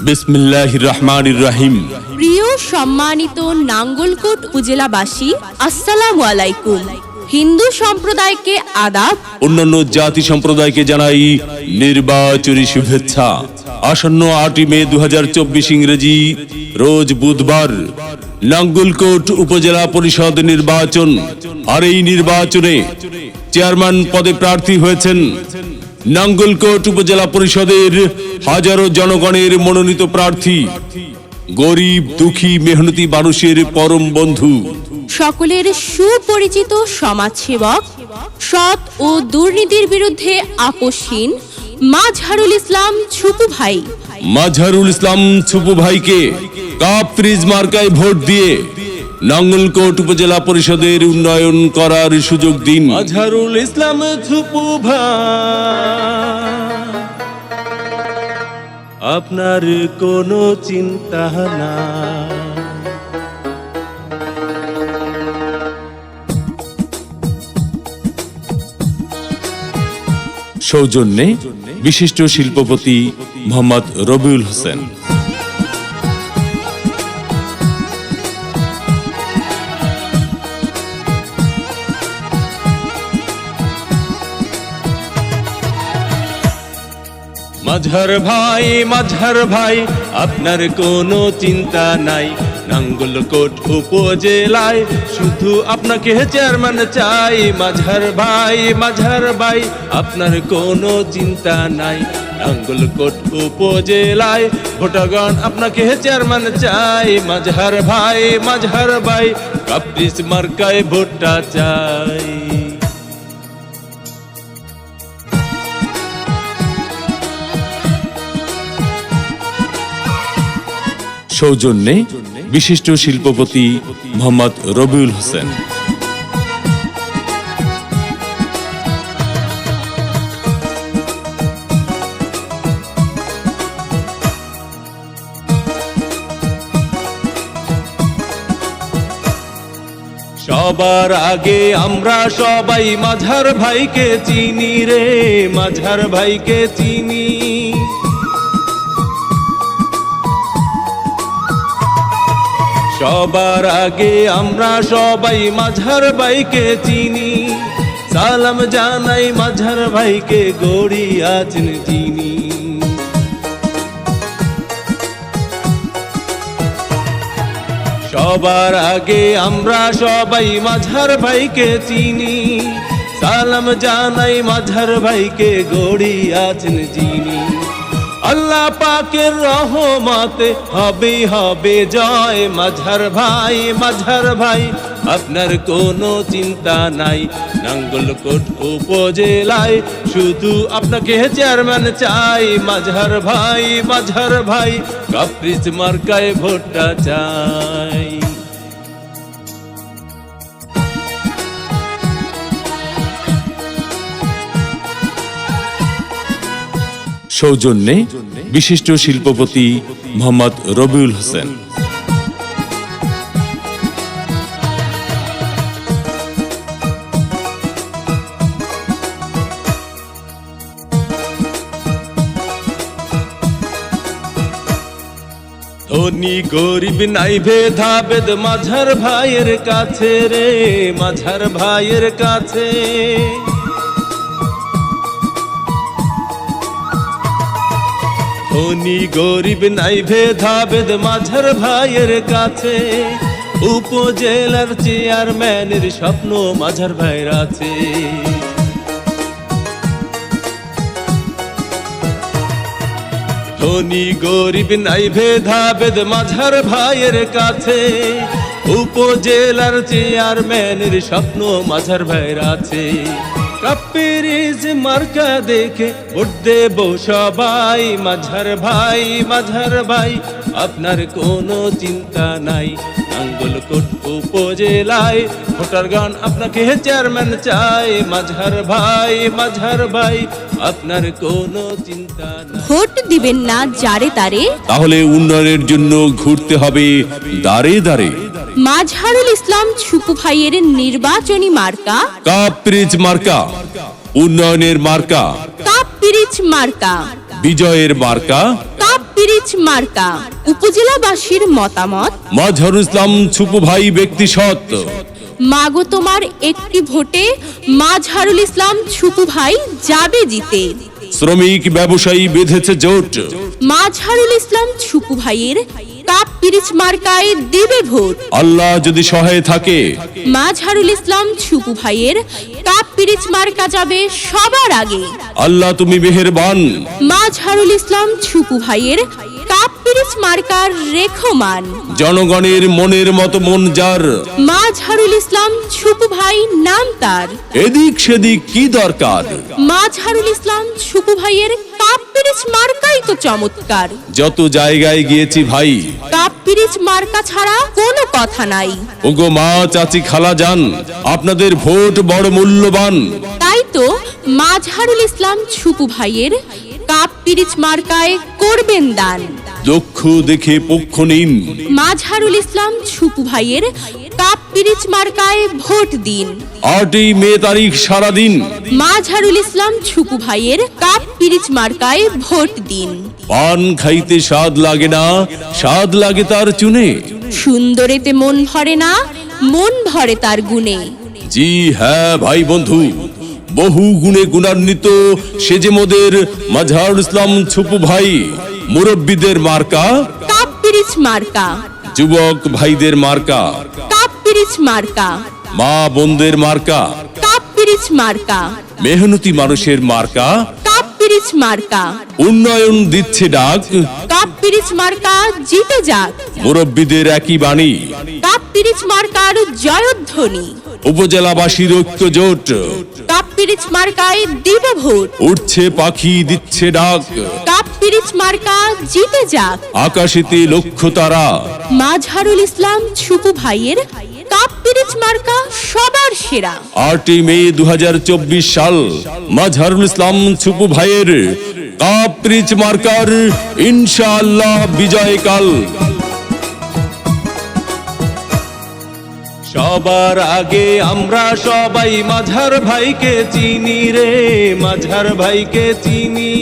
বিসমিল্লাহির রহমানির রহিম। প্রিয় সম্মানিত নাঙ্গলকোট উপজেলাবাসী, আসসালামু আলাইকুম। হিন্দু সম্প্রদায়কে আদাব, অন্যান্য জাতি সম্প্রদায়কে জানাই নির্বাচনী শুভেচ্ছা। আসন্ন 8 মে 2024 ইংরেজি রোজ বুধবার নাঙ্গলকোট উপজেলা পরিষদ নির্বাচন। আর এই নির্বাচনে চেয়ারম্যান পদে প্রার্থী হয়েছেন নাঙ্গলকোট উপজেলা পরিষদের হাজারো জনগণের মনোনীত প্রার্থী, গরিব দুঃখী মেহনতি মানুষের পরম বন্ধু, সকলের সুপরিচিত সমাজসেবক, সৎ ও দুর্নীতির বিরুদ্ধে আপোষহীন মাজহারুল ইসলাম ছুপু ভাই। মাজহারুল ইসলাম ছুপু ভাইকে কাপ ফ্রিজ মার্কায় ভোট দিয়ে নাঙ্গলকোট উপজেলা পরিষদের উন্নয়ন করার সুযোগ দিন। মাজহারুল ইসলাম ছুপু ভাই, আপনার কোনো চিন্তা না। সৌজন্যে বিশিষ্ট শিল্পপতি মোহাম্মদ রবিউল হোসেন। মাজহার ভাই, আপনার কোনো চিন্তা নাই। নাঙ্গলকোট উপজেলায় শুধু আপনাকে চেয়ারম্যান চাই। মাজহার ভাই, আপনার কোনো চিন্তা নাই। নাঙ্গলকোট উপজেলায় ভোটারগণ আপনাকে চেয়ারম্যান চাই। মাজহার ভাই, কাপ্রিস মার্কায় ভোটটা চাই। সৌজন্যে বিশিষ্ট শিল্পপতি মোহাম্মদ রবিউল হোসেন। সবার আগে আমরা সবাই মাজহার ভাইকে চিনি রে, মাজহার ভাইকে চিনি। সবার আগে আমরা সবাই মাজহার ভাইকে চিনি। সালাম জানাই মাজহার ভাইকে, গড়ি আছেন যিনি। সবার আগে আমরা সবাই মাজহার ভাইকে চিনি। সালাম জানাই মাজহার ভাইকে, গড়ি আছেন যিনি। আল্লাহ পাকের রহমতে হবে জয়। মাজহার ভাই, আপনার কোনো চিন্তা নাই। নাঙ্গলকোট উপজেলায় শুধু আপনাকে চেয়ারম্যান চাই। মাজহার ভাই, কাপ্রিস মার্কায় ভোটটা চাই। সৌজন্যে বিশিষ্ট শিল্পপতি মোহাম্মদ রবিউল হোসেন। ধনী গরিব নাই ভেদাভেদ মাজহার ভাইয়ের কাছে রে, মাজহার ভাইয়ের কাছে। ধনী গরিব নাই ভেদাভেদ মাজহার ভাইয়ের কাছে। উপজেলার চেয়ারম্যানের স্বপ্ন মাজহার ভাইয়ের আছে। ধনী গরিব নাই ভেদাভেদ মাজহার ভাইয়ের কাছে। উপজেলার চেয়ারম্যানের স্বপ্ন মাজহার ভাইয়ের আছে। কাপ্রিস মার্কা দেখে ভোট দেব সবাই। মাজহার ভাই, আপনার কোনো চিন্তা নাই। নাঙ্গলকোট উপজেলায় ভোটারগণ আপনাকে চেয়ারম্যান চাই। মাজহার ভাই, আপনার কোনো চিন্তা নাই। ভোট দিবেন না যারে তারে, তাহলে উন্নয়নের জন্য ঘুরতে হবে দাঁড়ে দাঁড়ে। মাজহারুল ইসলাম ছুপু ভাইয়ের নির্বাচনী মার্কা কাপ ফ্রিজ মার্কা, উন্নয়নের মার্কা, কাপ পিরিচ মার্কা, বিজয়ের মার্কা, কাপ পিরিচ মার্কা উপজেলাবাসীর মতামত। মাজহারুল ইসলাম ছুপু ভাই ব্যক্তি সৎ। মাগো তোমার একটি ভোটে মাজহারুল ইসলাম ছুপু ভাই যাবে জিতে। শ্রমিক ব্যবসায়ী বেঁধেছে জোট। মাজহারুল ইসলাম ছুপু ভাইয়ের কাপ পিরিচ মার্কায় দেবে ভোট। আল্লাহ যদি সহায় থাকে, মাজহারুল ইসলাম ছুপু ভাইয়ের কাপ পিরিচ মার্কা যাবে সবার আগে। আল্লাহ তুমি মেহেরবান। মাজহারুল ইসলাম ছুপু ভাইয়ের কাপ পিরিচ মার্কার রেখমান। জনগণের মনের মতো মন যার, মাজহারুল ইসলাম ছুপু ভাই নাম তার। এদিক সেদিক কি দরকার, মাজহারুল ইসলাম ছুপু ভাইয়ের কাপ পিরিচ মার্কাই তো চমৎকার। যত জায়গায় গিয়েছি ভাই, কাপ পিরিচ মার্কা ছাড়া কোনো কথা নাই। ওগো মা চাচি খালা যান, আপনাদের ভোট বড় মূল্যবান। তাই তো মাজহারুল ইসলাম ছুপু ভাইয়ের কাপ পিরিচ মার্কায় করবেন দান। দক্ষ দেখে পক্ষ নিন, মাজহারুল ইসলাম ছুপু ভাইয়ের কাপ পিরিচ মার্কায় ভোট দিন। 8ই মে তারিখ সারাদিন, মাজহারুল ইসলাম ছুপু ভাইয়ের কাপ পিরিচ মার্কায় ভোট দিন। পান খাইতে স্বাদ লাগে না, স্বাদ লাগে তার চুনে। সুন্দরেতে মন ভরে না, মন ভরে তার গুণে। জি হ্যাঁ ভাই বন্ধু, বহু গুণে গুণান্বিত সেজে মোদের মাজহারুল ইসলাম ছুপু ভাই। মুরব্বীদের মার্কা কাপ পিরিচ মার্কা, যুবক ভাইদের মার্কা, কাপ পিরিচ মার্কা, মা বোনদের মার্কা, কাপ পিরিচ মার্কা, মেহনতি মানুষের মার্কা। কাপ পিরিচ মার্কা, উন্নয়ন দিচ্ছে ডাক, কাপ পিরিচ মার্কা জিতে যাক। মুরব্বীদের একই বাণী, কাপ পিরিচ মার্কার জয়ধ্বনি। উপজেলাবাসীর ঐক্য জোট, কাপ পিরিচ মার্কায় দিবে ভোট। উঠছে পাখি দিচ্ছে ডাক, কাপ পিরিচ মার্কা জিতে যাক। আকাশেতে লক্ষ্য তারা। মাজহারুল ইসলাম ছুপু ভাইয়ের কাপ পিরিচ মার্কা সবার সেরা। 8ই মে 2024 সাল, মাজহারুল ইসলাম ছুপু ভাইয়ের কাপ পিরিচ মার্কার ইনশাআল্লাহ বিজয়কাল। সবার আগে আমরা সবাই মাজহার ভাইকে চিনি রে, মাজহার ভাইকে চিনি।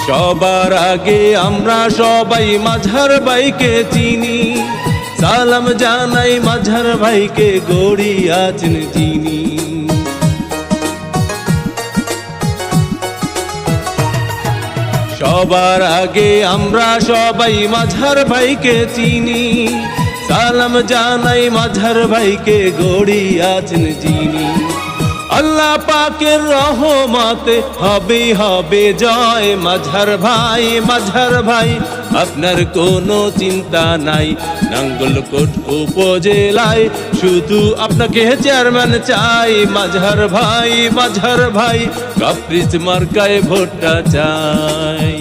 সবার আগে আমরা সবাই মাজহার ভাইকে চিনি। সালাম জানাই মাজহার ভাইকে, গড়ি আছেন যিনি। সবার আগে আমরা সবাই মাজহার ভাইকে চিনি। সালাম জানাই মাজহার ভাইকে, গড়ি আছেন যিনি। আল্লাহ পাকের রহমতে হবে হবে জয়। মাজহার ভাই, মাজহার ভাই আপনার কোনো চিন্তা নাই। নাঙ্গলকোট উপজেলায় শুধু আপনাকে চেয়ারম্যান চাই। মাজহার ভাই, মাজহার ভাই কাপ পিরিচ মার্কায় ভোটটা চাই।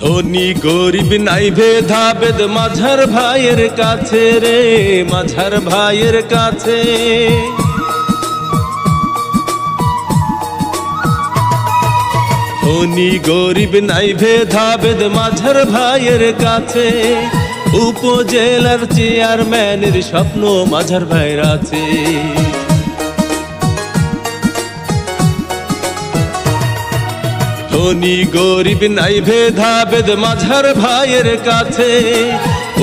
ধনী গরিব নাই ভেদাভেদ মাজহার ভাইয়ের কাছে রে, মাজহার ভাইয়ের কাছে। ধনী গরিব নাই ভেদাভেদ মাজহার ভাইয়ের কাছে। উপজেলার চেয়ারম্যানের স্বপ্ন মাজহার ভাইয়ের আছে। ধনী গরিব নাই ভেদাভেদ মাজহার ভাইয়ের কাছে।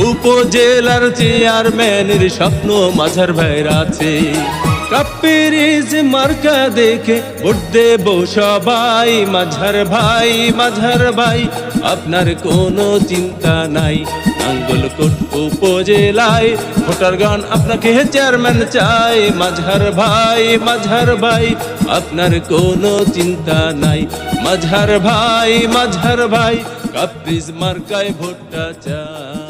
উপজেলার চেয়ারম্যানের স্বপ্ন মাজহার ভাইয়ের আছে। কাপ পিরিচ মার্কা দেখে ভোট দেব সবাই। মাজহার ভাই, মাজহার ভাই আপনার কোনো চিন্তা নাই। নাঙ্গলকোট উপজেলায় ভোটার গান আপনাকে চেয়ারম্যান চাই। মাজহার ভাই, মাজহার ভাই আপনার কোনো চিন্তা নাই। মাজহার ভাই, মাজহার ভাই কাপ পিরিচ মার্কায় ভোটটা চাই।